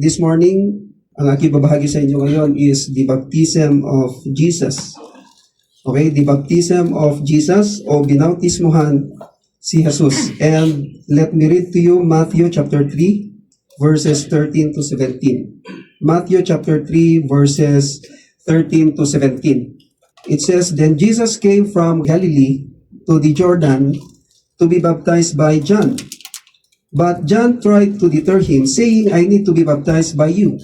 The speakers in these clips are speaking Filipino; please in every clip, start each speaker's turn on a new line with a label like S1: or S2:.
S1: This morning, ang aking babahagi sa inyo ngayon is the baptism of Jesus. Okay, the baptism of Jesus o binautismuhan si Jesus. And let me read to you Matthew chapter 3, verses 13 to 17. Matthew chapter 3, verses 13 to 17. It says, Then Jesus came from Galilee to the Jordan to be baptized by John. But John tried to deter him, saying, I need to be baptized by you,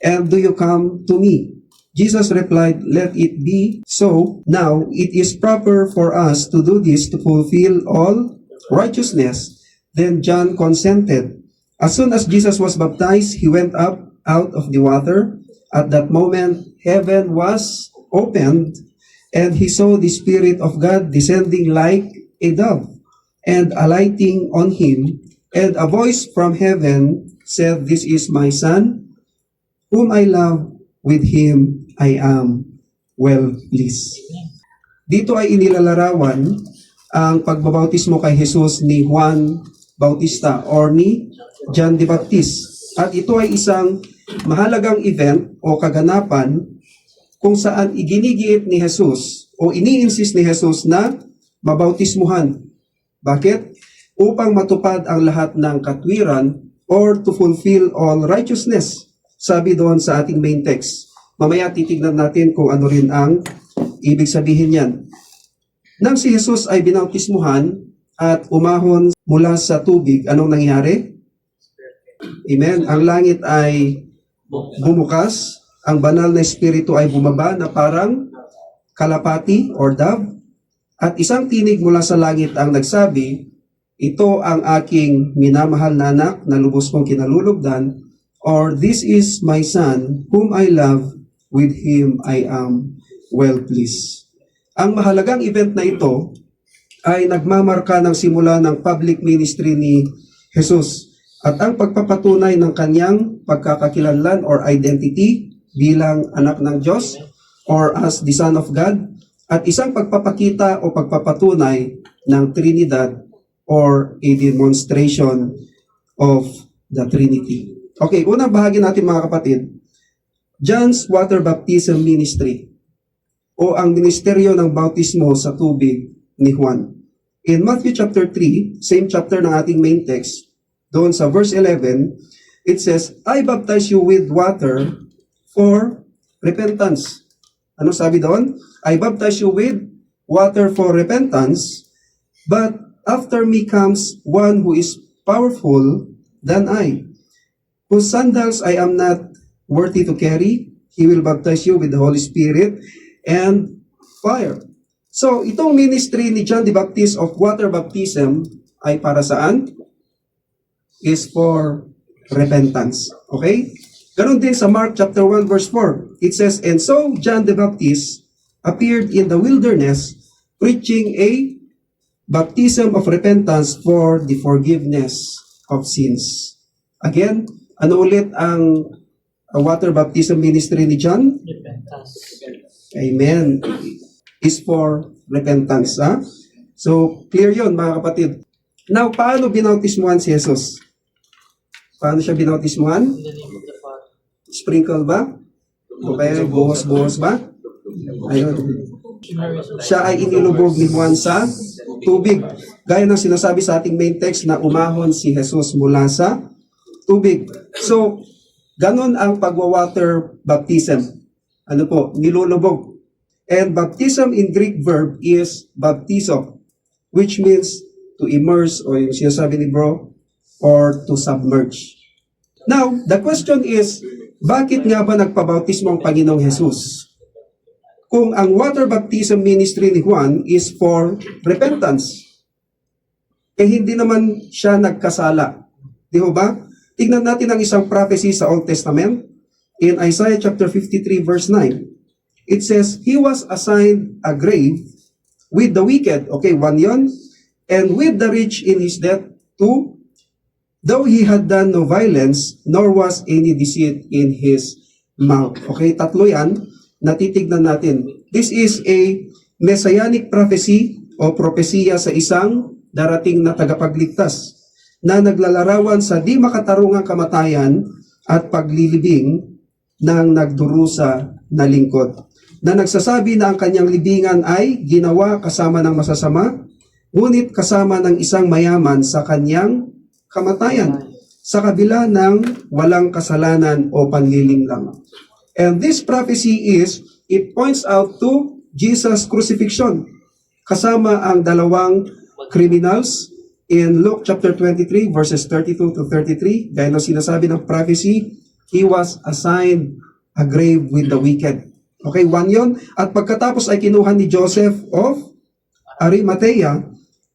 S1: and do you come to me? Jesus replied, Let it be so. Now it is proper for us to do this to fulfill all righteousness. Then John consented. As soon as Jesus was baptized, he went up out of the water. At that moment, heaven was opened, and he saw the Spirit of God descending like a dove, and alighting on him. And a voice from heaven said, This is my Son, whom I love, with him I am well pleased. Dito ay inilalarawan ang pagbabautismo kay Jesus ni Juan Bautista or ni John the Baptist. At ito ay isang mahalagang event o kaganapan kung saan iginigiit ni Jesus o ini-insist ni Jesus na mabautismuhan. Bakit? Upang matupad ang lahat ng katwiran or to fulfill all righteousness. Sabi doon sa ating main text. Mamaya titignan natin kung ano rin ang ibig sabihin yan. Nang si Jesus ay binautismuhan at umahon mula sa tubig, anong nangyari? Amen. Ang langit ay bumukas, ang banal na espiritu ay bumaba na parang kalapati or dove, at isang tinig mula sa langit ang nagsabi, ito ang aking minamahal na anak na lubos kong kinalulugdan, or this is my Son whom I love, with him I am well pleased. Ang mahalagang event na ito ay nagmamarka ng simula ng public ministry ni Jesus at ang pagpapatunay ng kanyang pagkakakilanlan or identity bilang anak ng Diyos or as the Son of God, at isang pagpapakita o pagpapatunay ng Trinidad or a demonstration of the Trinity. Okay, unang bahagi natin mga kapatid, John's water baptism ministry o ang ministeryo ng bautismo sa tubig ni Juan. In Matthew chapter 3, same chapter ng ating main text, doon sa verse 11, it says, I baptize you with water for repentance. Ano sabi doon? I baptize you with water for repentance, but after me comes one who is powerful than I, whose sandals I am not worthy to carry. He will baptize you with the Holy Spirit and fire. So, itong ministry ni John the Baptist of water baptism ay para saan? Is for repentance. Okay? Ganon din sa Mark chapter 1 verse 4. It says, And so John the Baptist appeared in the wilderness preaching a baptism of repentance for the forgiveness of sins. Again, ano ulit ang water baptism ministry ni John?
S2: Repentance.
S1: Amen. Is for repentance. Ha? So, clear yun mga kapatid. Now, paano binautismuhan si Jesus? Paano siya binautismuhan?
S2: In the name of the Father.
S1: Sprinkle ba? O kaya buhos-buhos ba? Ayun. Siya ay inilubog ni Juan sa tubig. Gaya ng sinasabi sa ating main text na umahon si Jesus mula sa tubig. So, ganon ang pagwa-water baptism. Ano po? Nilulubog. And baptism in Greek verb is baptizo, which means to immerse o yung sinasabi ni bro, or to submerge. Now, the question is, bakit nga ba nagpabautismo ang Panginoong Jesus? Kung ang water baptism ministry ni Juan is for repentance, eh hindi naman siya nagkasala. Di ba? Tignan natin ang isang prophecy sa Old Testament. In Isaiah chapter 53 verse 9, it says, He was assigned a grave with the wicked, okay, one yon, and with the rich in his death too, though he had done no violence, nor was any deceit in his mouth. Okay, tatlo yan, natitignan natin. This is a messianic prophecy o propesiya sa isang darating na tagapagligtas na naglalarawan sa di makatarungang kamatayan at paglilibing ng nagdurusa na lingkod, na nagsasabi na ang kanyang libingan ay ginawa kasama ng masasama, ngunit kasama ng isang mayaman sa kanyang kamatayan, sa kabila ng walang kasalanan o panlilinglang. And this prophecy it points out to Jesus' crucifixion, kasama ang dalawang criminals in Luke chapter 23 verses 32 to 33. Gaya ng sinasabi ng prophecy, he was assigned a grave with the wicked. Okay, one yon. At pagkatapos ay kinuha ni Joseph of Arimathea,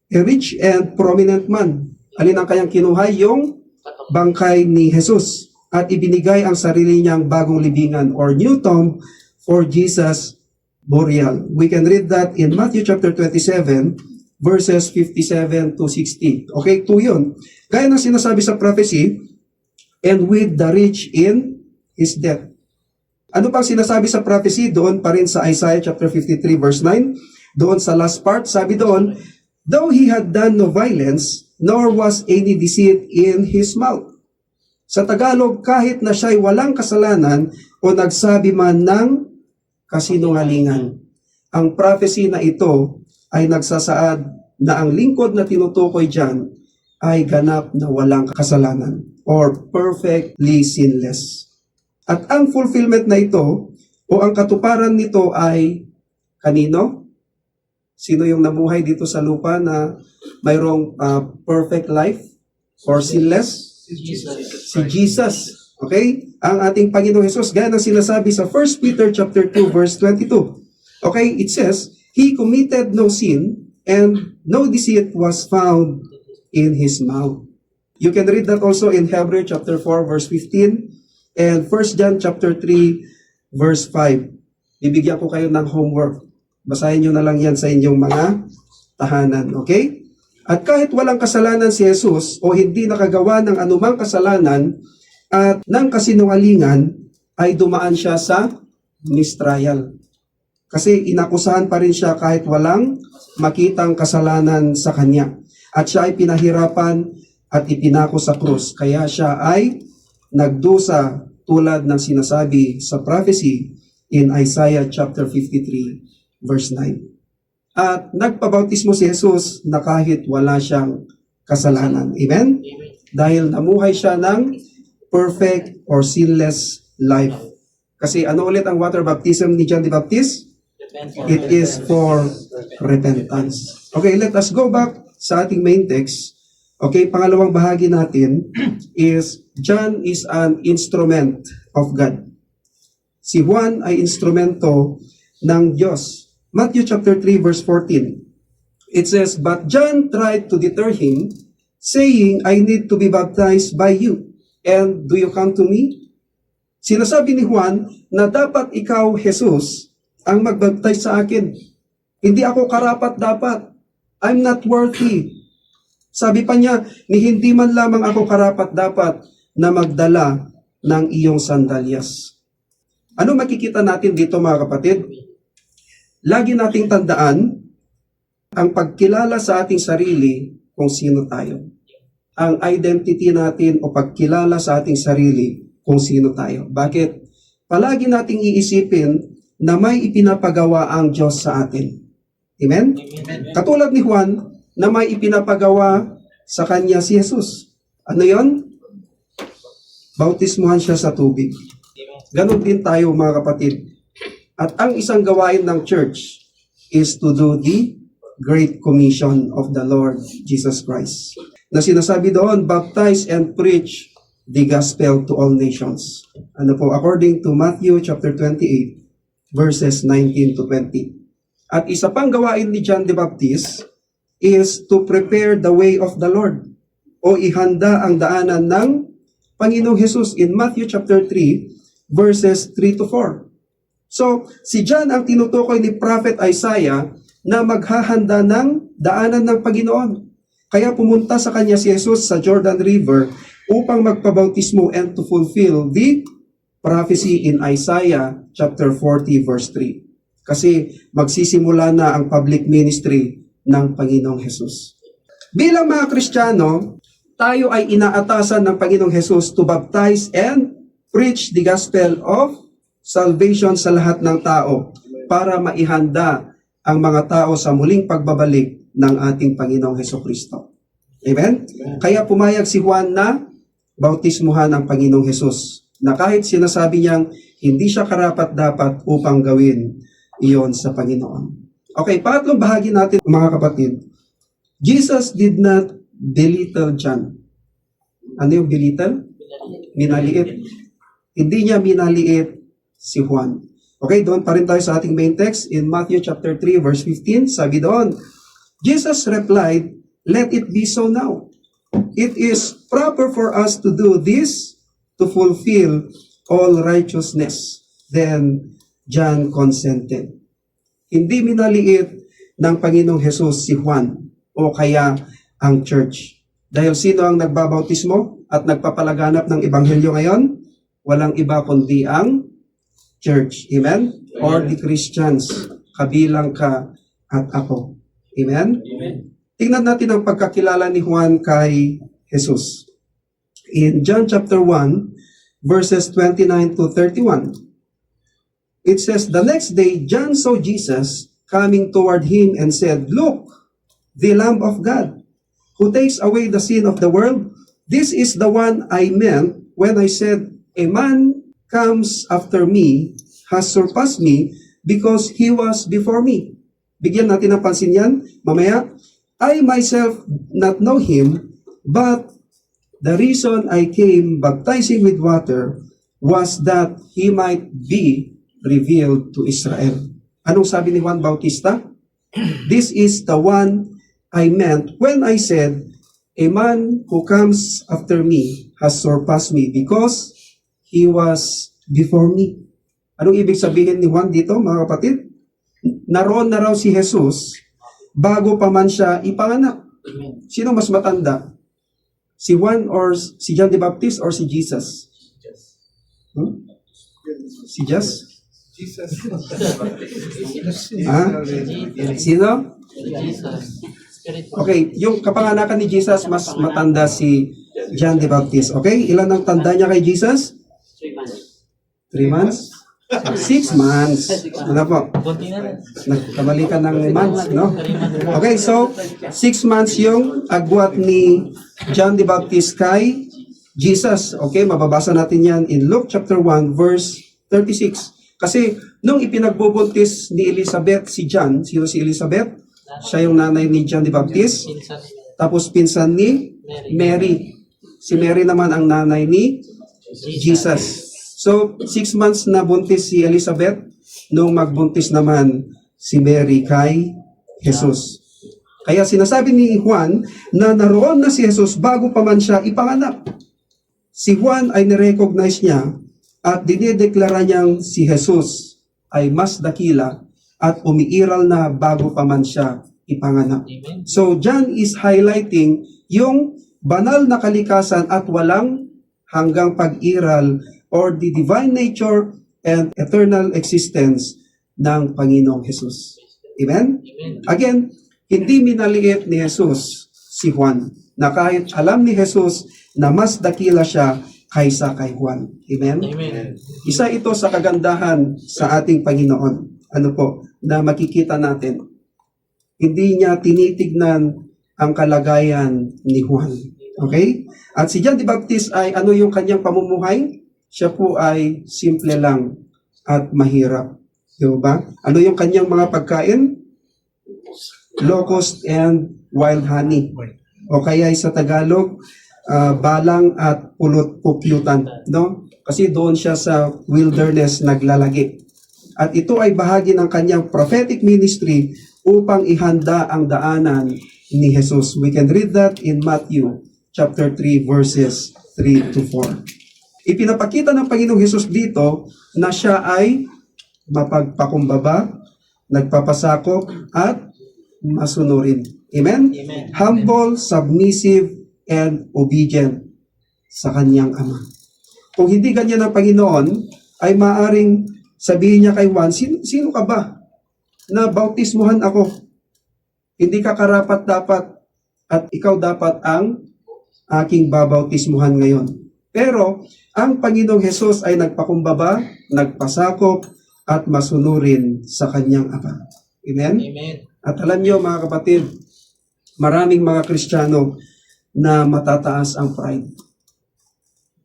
S1: a rich and prominent man. Alin ang kanyang kinuha? Yung bangkay ni Jesus. At ibinigay ang sarili niyang bagong libingan or new tomb for Jesus' burial. We can read that in Matthew chapter 27 verses 57 to 60. Okay, 2 yun. Gaya ng sinasabi sa prophecy, and with the rich in his death. Ano pang sinasabi sa prophecy? Doon pa rin sa Isaiah chapter 53 verse 9. Doon sa last part, sabi doon, though he had done no violence, nor was any deceit in his mouth. Sa Tagalog, kahit na siya'y walang kasalanan o nagsabi man ng kasinungalingan. Ang prophecy na ito ay nagsasaad na ang lingkod na tinutukoy dyan ay ganap na walang kasalanan or perfectly sinless. At ang fulfillment na ito o ang katuparan nito ay kanino? Sino yung namuhay dito sa lupa na mayroong perfect life or sinless? Si Jesus. Okay? Ang ating Panginoong Jesus, gaya ng sinasabi sa 1 Peter chapter 2 verse 22. Okay? It says, he committed no sin and no deceit was found in his mouth. You can read that also in Hebrews chapter 4 verse 15 and 1 John chapter 3 verse 5. Bibigyan ko kayo ng homework. Basahin nyo na lang yan sa inyong mga tahanan. Okay? At kahit walang kasalanan si Jesus o hindi nakagawa ng anumang kasalanan at ng kasinungalingan, ay dumaan siya sa mistrial. Kasi inakusahan pa rin siya kahit walang makitang kasalanan sa kanya. At siya ay pinahirapan at ipinako sa krus. Kaya siya ay nagdusa tulad ng sinasabi sa prophecy in Isaiah chapter 53 verse 9. At nagpabautismo si Jesus na kahit wala siyang kasalanan. Amen? Dahil namuhay siya ng perfect or sinless life. Kasi ano ulit ang water baptism ni John the Baptist? It is for repentance. Okay, let us go back sa ating main text. Okay, pangalawang bahagi natin is John is an instrument of God. Si Juan ay instrumento ng Diyos. Matthew chapter 3 verse 14. It says, but John tried to deter him, saying, I need to be baptized by you, and do you come to me? Sinasabi ni Juan na dapat ikaw, Jesus, ang magbaptize sa akin. Hindi ako karapat-dapat. I'm not worthy. Sabi pa niya, ni hindi man lamang ako karapat-dapat na magdala ng iyong sandalyas. Ano makikita natin dito mga kapatid? Lagi nating tandaan ang pagkilala sa ating sarili kung sino tayo. Ang identity natin o pagkilala sa ating sarili kung sino tayo. Bakit? Palagi nating iisipin na may ipinapagawa ang Diyos sa atin. Amen? Amen. Katulad ni Juan na may ipinapagawa sa kanya si Jesus. Ano yon? Bautismuhan siya sa tubig. Ganon din tayo mga kapatid. At ang isang gawain ng church is to do the Great Commission of the Lord Jesus Christ. Na sinasabi doon, baptize and preach the gospel to all nations. Ano po? According to Matthew chapter 28, verses 19 to 20. At isa pang gawain ni John the Baptist is to prepare the way of the Lord o ihanda ang daanan ng Panginoong Jesus in Matthew chapter 3, verses 3 to 4. So, si John ang tinutukoy ni Prophet Isaiah na maghahanda ng daanan ng Panginoon. Kaya pumunta sa kanya si Jesus sa Jordan River upang magpabautismo and to fulfill the prophecy in Isaiah chapter 40 verse 3. Kasi magsisimula na ang public ministry ng Panginoong Jesus. Bilang mga Kristiyano, tayo ay inaatasan ng Panginoong Jesus to baptize and preach the gospel of salvation sa lahat ng tao para maihanda ang mga tao sa muling pagbabalik ng ating Panginoong Hesukristo. Amen? Kaya pumayag si Juan na bautismuhan ang Panginoong Hesus, na kahit sinasabi niyang hindi siya karapat-dapat upang gawin iyon sa Panginoon. Okay, pangatlong bahagi natin, mga kapatid. Jesus did not belittle John. Ano yung belittle? Minaliit. Hindi niya minaliit si Juan. Okay, doon pa rin tayo sa ating main text in Matthew chapter 3 verse 15. Sabi doon, Jesus replied, "Let it be so now. It is proper for us to do this to fulfill all righteousness." Then John consented. Hindi minaliit ng Panginoong Hesus si Juan o kaya ang church. Dahil sino ang nagbabautismo at nagpapalaganap ng ebanghelyo ngayon? Walang iba kundi ang church. Amen? Or the Christians. Kabilang ka at ako. Amen?
S2: Amen.
S1: Tingnan natin ang pagkakilala ni Juan kay Jesus. In John chapter 1, verses 29 to 31. It says, "The next day, John saw Jesus coming toward him and said, 'Look, the Lamb of God, who takes away the sin of the world. This is the one I meant when I said, a man comes after me, has surpassed me, because he was before me.'" Bigyan natin ng pansin yan, mamaya. "I myself not know him, but the reason I came baptizing with water was that he might be revealed to Israel." Anong sabi ni Juan Bautista? "This is the one I meant when I said, a man who comes after me has surpassed me because he was before me." Anong ibig sabihin ni Juan dito, mga kapatid? Naroon na raw si Jesus bago pa man siya ipanganak. Sino mas matanda? Si Juan or si John the Baptist or si Jesus? Si Jesus? Ha? Sino? Okay, yung kapanganakan ni Jesus, mas matanda si John the Baptist. Okay, ilan ang tanda niya kay Jesus? 3 months? 6 months. Ano po? Nagkamali ka ng months, no? Okay, so 6 months yung agwat ni John the Baptist kay Jesus. Okay, mababasa natin yan in Luke chapter 1 verse 36. Kasi nung ipinagbubuntis ni Elizabeth si John, sino si Elizabeth? Siya yung nanay ni John the Baptist. Tapos pinsan ni Mary. Si Mary naman ang nanay ni Jesus. So, 6 months na buntis si Elizabeth, nung magbuntis naman si Mary kay Jesus. Kaya sinasabi ni Juan na naroon na si Jesus bago pa man siya ipanganak. Si Juan ay nirecognize niya at dinideklara niyang si Jesus ay mas dakila at umiiral na bago pa man siya ipanganak. So, John is highlighting yung banal na kalikasan at walang hanggang pag-iral or the divine nature and eternal existence ng Panginoong Jesus. Amen? Again, hindi minaliit ni Jesus si Juan, na kahit alam ni Jesus na mas dakila siya kaysa kay Juan. Amen?
S2: Amen.
S1: Isa ito sa kagandahan sa ating Panginoon. Ano po, na makikita natin. Hindi niya tinitignan ang kalagayan ni Juan. Okay? At si John the Baptist ay ano yung kanyang pamumuhay? Siya po ay simple lang at mahirap. Di ba? Ano yung kanyang mga pagkain? Locust and wild honey. O kaya sa Tagalog, balang at pulot-puplutan. No? Kasi doon siya sa wilderness naglalagi. At ito ay bahagi ng kanyang prophetic ministry upang ihanda ang daanan ni Jesus. We can read that in Matthew chapter 3 verses 3 to 4. Ipinapakita ng Panginoong Hesus dito na siya ay mapagpakumbaba, nagpapasakop, at masunurin. Amen?
S2: Amen.
S1: Humble, submissive, and obedient sa kanyang Ama. Kung hindi ganyan ang Panginoon, ay maaring sabihin niya kay Juan, sino ka ba na bautismuhan ako? Hindi ka karapat-dapat at ikaw dapat ang aking babautismuhan ngayon. Pero ang Panginoong Hesus ay nagpakumbaba, nagpasakop, at masunurin sa kanyang Ama. Amen?
S2: Amen.
S1: At alam niyo mga kapatid, maraming mga Kristiyano na matataas ang pride.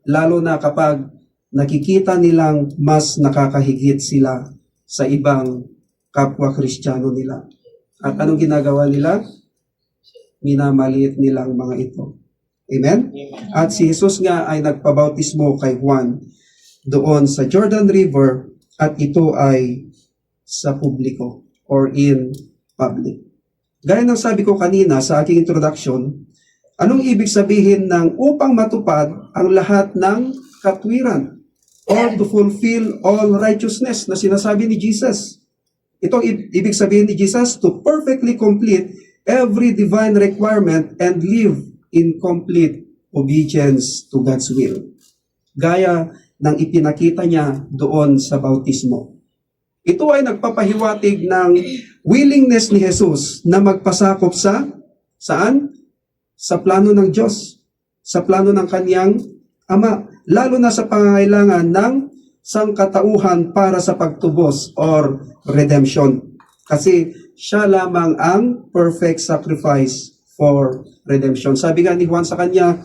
S1: Lalo na kapag nakikita nilang mas nakakahigit sila sa ibang kapwa Kristiyano nila. At anong ginagawa nila? Minamaliit nilang mga ito. Amen? At si Jesus nga ay nagpabautismo kay Juan doon sa Jordan River at ito ay sa publiko or in public. Gaya ng sabi ko kanina sa aking introduction, anong ibig sabihin ng upang matupad ang lahat ng katwiran or to fulfill all righteousness na sinasabi ni Jesus? Itong ibig sabihin ni Jesus, to perfectly complete every divine requirement and live in complete obedience to God's will. Gaya ng ipinakita niya doon sa bautismo. Ito ay nagpapahiwatig ng willingness ni Jesus na magpasakop sa saan? Sa plano ng Diyos, sa plano ng kaniyang Ama, lalo na sa pangangailangan ng sangkatauhan para sa pagtubos or redemption. Kasi siya lamang ang perfect sacrifice for redemption. Sabi nga ni Juan sa kanya,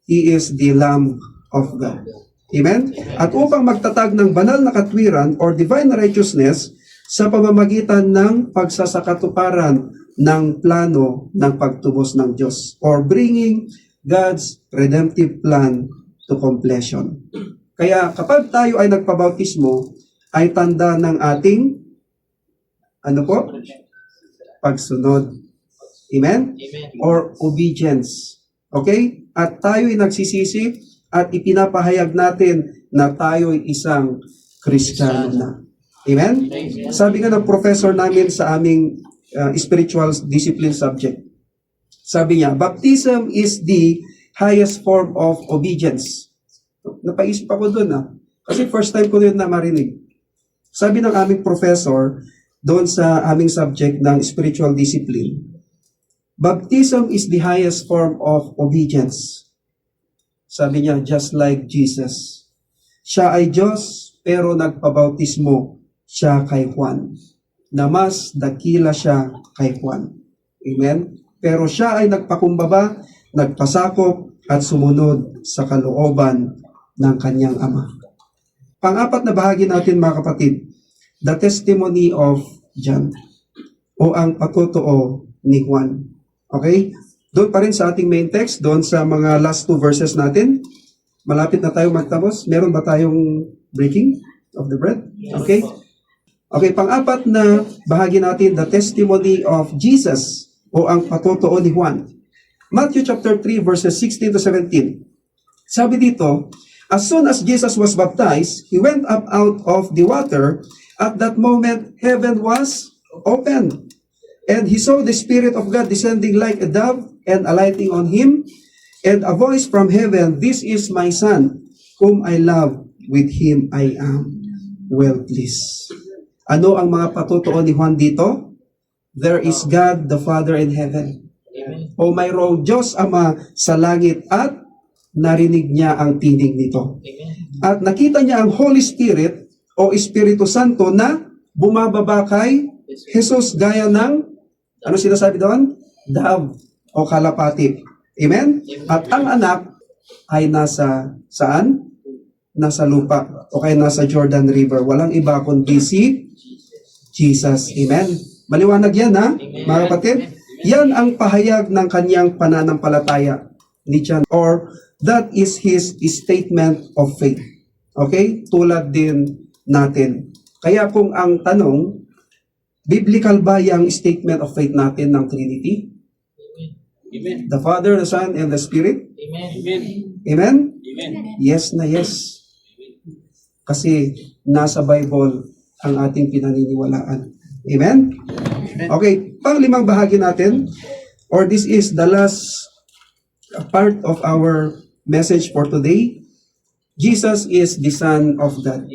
S1: He is the Lamb of God. Amen? At upang magtatag ng banal na katwiran or divine righteousness sa pamamagitan ng pagsasakatuparan ng plano ng pagtubos ng Diyos or bringing God's redemptive plan to completion. Kaya kapag tayo ay nagpabautismo, ay tanda ng ating pagsunod. Amen?
S2: Amen.
S1: Or obedience. Okay? At tayo ay nagsisisi at ipinapahayag natin na tayo ay isang Kristiyano na. Amen? Sabi nga ng professor namin sa aming spiritual discipline subject, sabi niya, baptism is the highest form of obedience. Napaisip ako doon kasi first time ko yun na marinig. Sabi ng aming professor doon sa aming subject ng spiritual discipline, baptism is the highest form of obedience. Sabi niya, just like Jesus. Siya ay Diyos, pero nagpabautismo siya kay Juan. Na mas dakila siya kay Juan. Amen? Pero siya ay nagpakumbaba, nagpasakop, at sumunod sa kalooban ng kanyang Ama. Pang-apat na bahagi natin mga kapatid, the testimony of John, o ang patotoo ni Juan. Okay? Doon pa rin sa ating main text, doon sa mga last two verses natin. Malapit na tayo magtapos. Meron ba tayong breaking of the bread? Okay? Okay, pang-apat na bahagi natin, the testimony of Jesus o ang patotoo ni Juan. Matthew chapter 3 verses 16 to 17. Sabi dito, as soon as Jesus was baptized, he went up out of the water. At that moment, heaven was opened. And he saw the Spirit of God descending like a dove and alighting on him. And a voice from heaven, this is my Son, whom I love, with him I am well pleased. Ano ang mga patotoo ni Juan dito? There is God the Father in heaven.
S2: Amen.
S1: O mayroong Diyos Ama sa langit at narinig niya ang tinig nito.
S2: Amen.
S1: At nakita niya ang Holy Spirit o Espiritu Santo na bumababa kay Jesus gaya ng, ano sinasabi doon? Dove o kalapati. Amen? At ang anak ay nasa saan? Nasa lupa o kaya nasa Jordan River. Walang iba kundi si Jesus. Amen? Maliwanag yan mga kapatid? Yan ang pahayag ng kanyang pananampalataya ni John, or that is his statement of faith. Okay? Tulad din natin. Kaya kung ang tanong, biblical ba yung statement of faith natin ng Trinity?
S2: Amen.
S1: The Father, the Son, and the Spirit?
S2: Amen. Amen.
S1: Amen?
S2: Amen.
S1: Yes na yes. Kasi nasa Bible ang ating pinaniniwalaan. Amen? Okay, pang-limang bahagi natin, or this is the last part of our message for today. Jesus is the Son of God.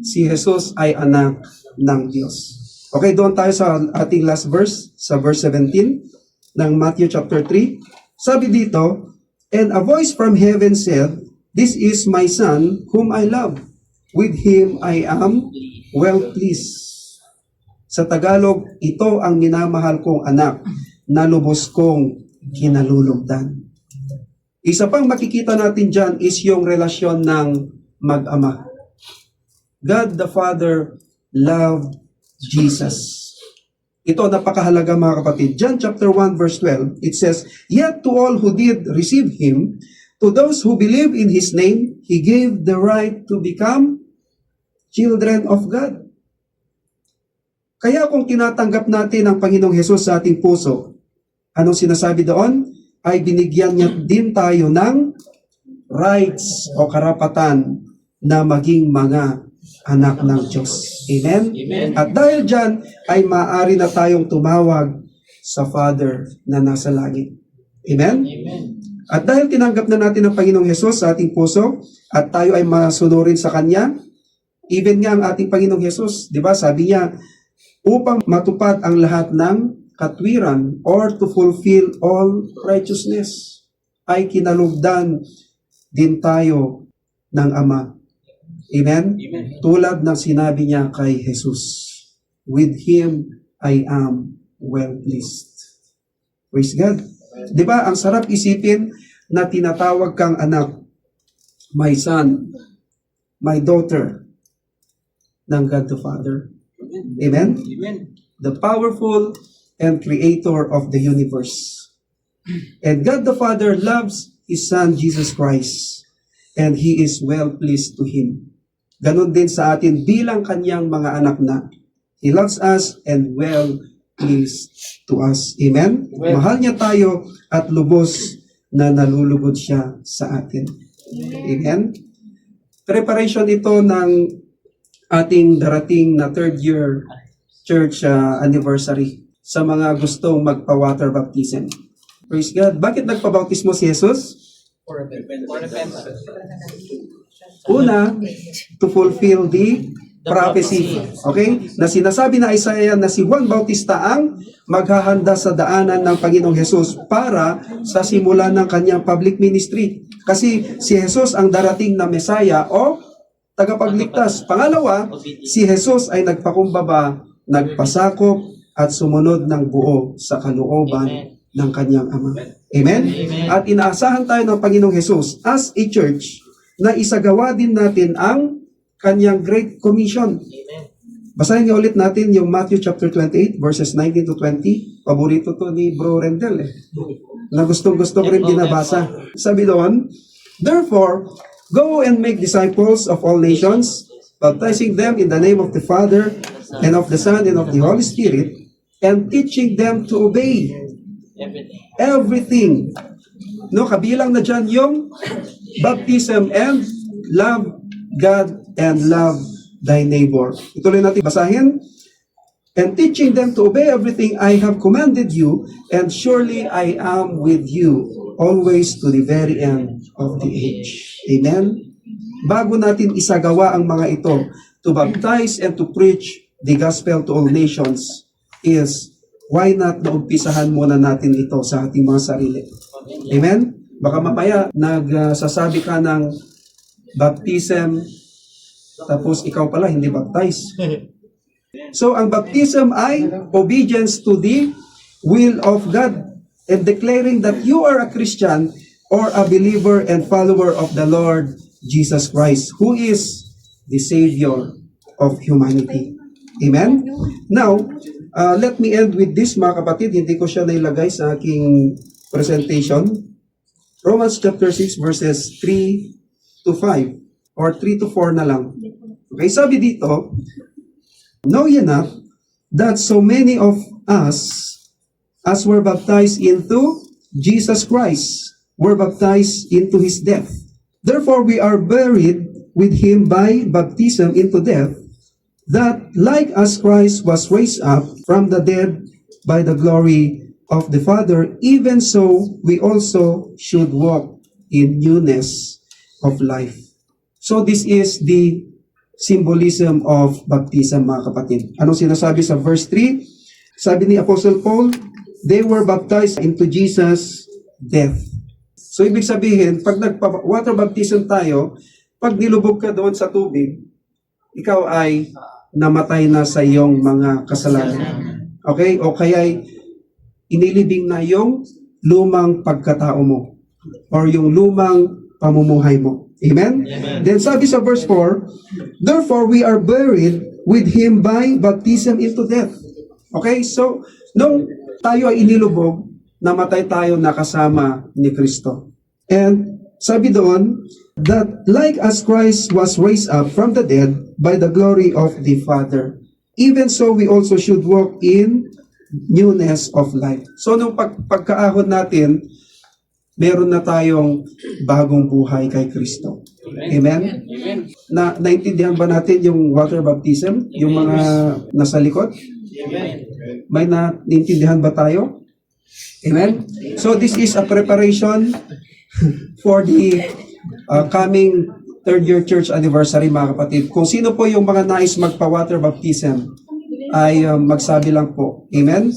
S1: Si Jesus ay anak ng Diyos. Okay, doon tayo sa ating last verse, sa verse 17 ng Matthew chapter 3. Sabi dito, And a voice from heaven said, "This is my son whom I love. With him I am well pleased." Sa Tagalog, ito ang minamahal kong anak na lubos kong kinalulugdan. Isa pang makikita natin dyan is yung relasyon ng mag-ama. God the Father loved Jesus. Ito napakahalaga mga kapatid. John chapter 1 verse 12, it says, "Yet to all who did receive Him, to those who believe in His name, He gave the right to become children of God." Kaya kung tinatanggap natin ang Panginoong Hesus sa ating puso, anong sinasabi doon? Ay binigyan niya din tayo ng rights o karapatan na maging mga anak ng Diyos. Amen?
S2: Amen.
S1: At dahil dyan, ay maaari na tayong tumawag sa Father na nasa langit. Amen?
S2: Amen.
S1: At dahil tinanggap na natin ang Panginoong Hesus sa ating puso, at tayo ay masunurin sa Kanya, even nga ang ating Panginoong Hesus, di ba, sabi niya, upang matupad ang lahat ng katwiran or to fulfill all righteousness, ay kinalugdan din tayo ng Ama. Amen?
S2: Amen.
S1: Tulad ng sinabi niya kay Jesus, "With Him I am well pleased." Praise God. Di ba, ang sarap isipin na tinatawag kang anak, my son, my daughter, ng God the Father. Amen?
S2: Amen.
S1: The powerful and creator of the universe. And God the Father loves His Son, Jesus Christ, and He is well pleased to Him. Ganon din sa atin bilang Kanyang mga anak na. He loves us and well pleased to us. Amen?
S2: Amen.
S1: Mahal niya tayo at lubos na nalulugod siya sa atin. Amen? Preparation ito ng ating darating na third year church anniversary sa mga gustong magpa-water baptism. Praise God. Bakit nagpabautismo si Jesus?
S2: For repentance.
S1: Una, to fulfill the prophecy. Okay? Na sinasabi na Isaiah na si Juan Bautista ang maghahanda sa daanan ng Panginoong Hesus para sa simula ng kanyang public ministry. Kasi si Jesus ang darating na Messiah o tagapagligtas. Pangalawa, si Jesus ay nagpakumbaba, nagpasakop at sumunod ng buo sa kalooban ng kanyang Ama. Amen? At inaasahan tayo ng Panginoong Hesus as a church na isagawa din natin ang kanyang Great Commission.
S2: Amen.
S1: Basahin nga ulit natin yung Matthew chapter 28 verses 19 to 20. Paborito to ni Bro Rendel na gustong-gusto ko rin binabasa. Sabi doon, "Therefore, go and make disciples of all nations, baptizing them in the name of the Father and of the Son and of the Holy Spirit, and teaching them to obey
S2: Everything.
S1: everything." No, kabilang na dyan yung baptism and love God and love thy neighbor. Ituloy natin basahin. "And teaching them to obey everything I have commanded you, and surely I am with you always to the very end of the age." Amen? Bago natin isagawa ang mga ito, to baptize and to preach the gospel to all nations, is why not naumpisahan muna natin ito sa ating mga sarili. Amen? Baka mamaya nagsasabi ka ng baptism, tapos ikaw pala hindi baptize. So, ang baptism ay obedience to the will of God and declaring that you are a Christian or a believer and follower of the Lord Jesus Christ, who is the Savior of humanity. Amen? Now, let me end with this mga kapatid. Hindi ko siya nailagay sa aking presentation. Romans chapter 6 verses 3 to 5 or 3 to 4 na lang. Okay, sabi dito, "Know ye not that so many of us as were baptized into Jesus Christ were baptized into His death. Therefore we are buried with Him by baptism into death, that like as Christ was raised up from the dead by the glory of the Father, even so we also should walk in newness of life." So this is the symbolism of baptism mga kapatid. Anong sinasabi sa verse 3? Sabi ni Apostle Paul, they were baptized into Jesus' death. So, ibig sabihin, pag nagpa-water baptism tayo, pag nilubog ka doon sa tubig, ikaw ay namatay na sa iyong mga kasalanan. Okay? O kaya inilibing na yung lumang pagkatao mo or yung lumang pamumuhay mo. Amen? Then sabi sa verse 4, therefore we are buried with Him by baptism into death. Okay? So, nung tayo ay inilubog, namatay tayo nakasama ni Kristo. And sabi doon, that like as Christ was raised up from the dead by the glory of the Father, even so we also should walk in newness of life. So nung pagkaahon natin, meron na tayong bagong buhay kay Kristo. Amen? Naintindihan ba natin yung water baptism? Yung mga nasa likod? May naintindihan ba tayo? Amen? So this is a preparation for the coming third year church anniversary, mga kapatid. Kung sino po yung mga nais magpa-water baptism, ay magsabi lang po. Amen?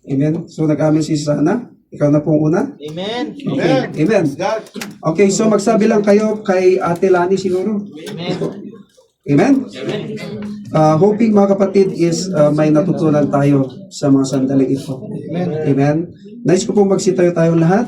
S1: Amen? So nag-amen si Sana. Ikaw na pong una?
S2: Amen.
S1: Okay. Amen. Okay, so magsabi lang kayo kay Ate Lani siguro.
S2: Amen.
S1: Amen? Hoping mga kapatid is may natutunan tayo sa mga sandaling ito. Amen? Nice ko pong magsitayo tayong lahat.